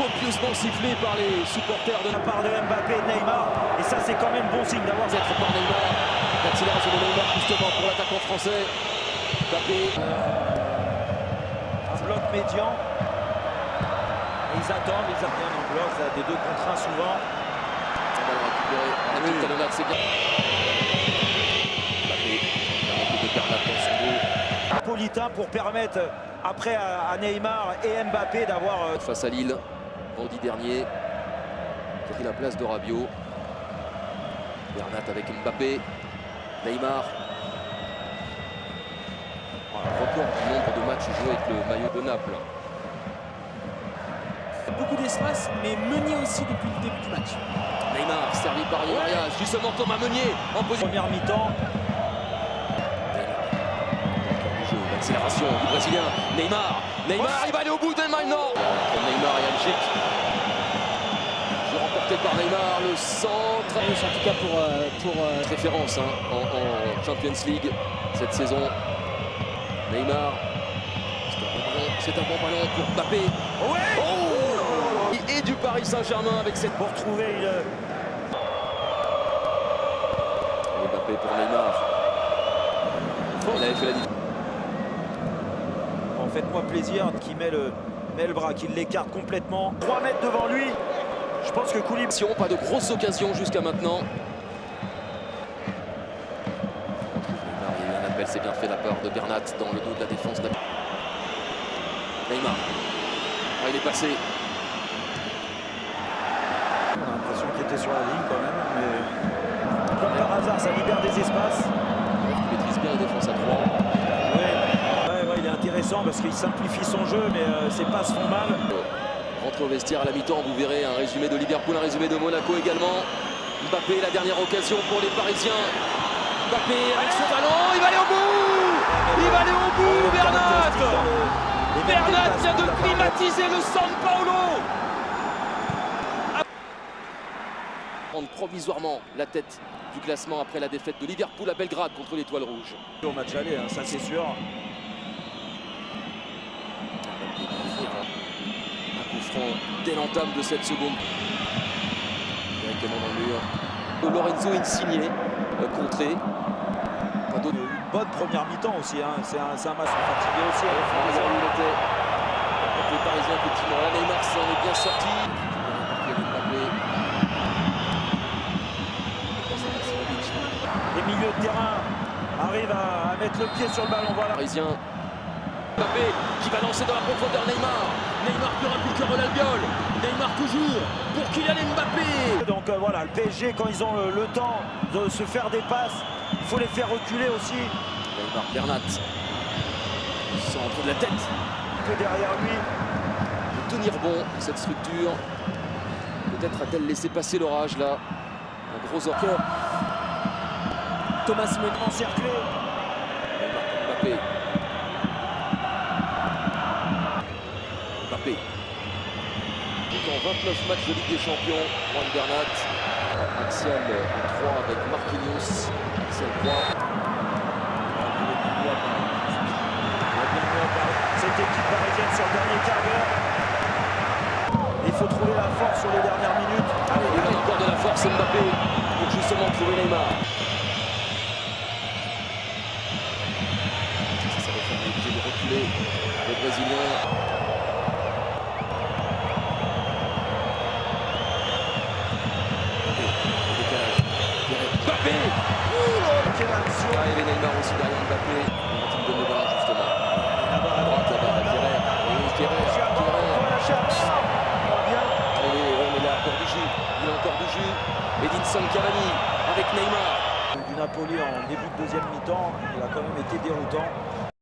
copieusement sifflé par les supporters de la part de Mbappé et de Neymar. Et ça, c'est quand même bon signe d'avoir être par Neymar. L'accélération de Neymar justement pour l'attaquant français. Mbappé. Un bloc médian. Et ils attendent bien en bloc, ça a des 2 contre 1 souvent. On va le récupérer. La petite talonnade, c'est bien. Mbappé, de Bernat dans son dos. Napolitain pour permettre après à Neymar et Mbappé d'avoir face à Lille vendredi dernier, qui a pris la place de Rabiot. Bernat avec Mbappé, Neymar. Record du nombre de matchs joués avec le maillot de Naples. Beaucoup d'espace, mais Meunier aussi depuis le début du match. Neymar servi par Arias, justement Thomas Meunier en position. Première mi-temps. L'accélération du Brésilien. Neymar, il va aller au bout de maintenant. Neymar et Algic. Jeu remporté par Neymar, le centre. En tout cas pour référence en Champions League cette saison. Neymar. C'est un bon ballon pour Mbappé. Ouais. Oh, et du Paris Saint-Germain avec cette pour trouver Mbappé pour Neymar. Il avait fait la différence. Faites-moi plaisir, qui met le bras, qui l'écarte complètement. 3 mètres devant lui. Je pense que Koulibaly. Pas de grosses occasions jusqu'à maintenant. Il y a eu un appel, c'est bien fait de la part de Bernat dans le dos de la défense. Neymar. Ah, il est passé. On a l'impression qu'il était sur la ligne quand même, mais comme par hasard, ça libère des espaces. Il maîtrise bien la défense à 3. Il est intéressant parce qu'il simplifie son jeu, mais ses passes font mal. Rentre au vestiaire à la mi-temps, vous verrez un résumé de Liverpool, un résumé de Monaco également. Mbappé, la dernière occasion pour les Parisiens. Mbappé avec son ballon, il va aller au bout. Il va aller au bout, Bernat. Bernat vient de climatiser le San Paolo. Prendre provisoirement la tête du classement après la défaite de Liverpool à Belgrade contre l'Étoile Rouge. Au match aller, ça c'est sûr. Dès l'entame de cette seconde. Directement dans le mur. Lorenzo Insigne, contré. Une bonne première mi-temps aussi. C'est un match fatigué aussi. Les Parisiens, effectivement. Là, Neymar s'en est bien sorti. Les milieux de terrain arrivent à mettre le pied sur le ballon. Voilà. Parisien. Mbappé qui va lancer dans la profondeur Neymar. Neymar plus rapide que Ronald Biol. Neymar toujours pour Kylian Mbappé. Donc voilà, le PSG, quand ils ont le temps de se faire des passes, il faut les faire reculer aussi. Neymar, Bernat. Centre de la tête. Un peu derrière lui. De tenir bon cette structure. Peut-être a-t-elle laissé passer l'orage là. Un gros orage. Thomas Meunier encerclé. Mbappé. En 29 matchs de Ligue des Champions, Juan Bernat. Axial à 3 avec Marquinhos. Axial 3. Cette équipe parisienne sur le dernier quart d'heure. Il faut trouver la force sur les dernières minutes. Allez, il a encore de la force Mbappé pour justement trouver Neymar. Ça va faire obligé de reculer les Brésiliens. Quelle action! Ah, il y avait Neymar aussi derrière Mbappé. Il donne le ballon justement. À droite là-bas, Kerrer. Il a encore du jus. Il a encore du jus. Edinson Cavani avec Neymar. Du Napoli en début de deuxième mi-temps, il a quand même été déroutant.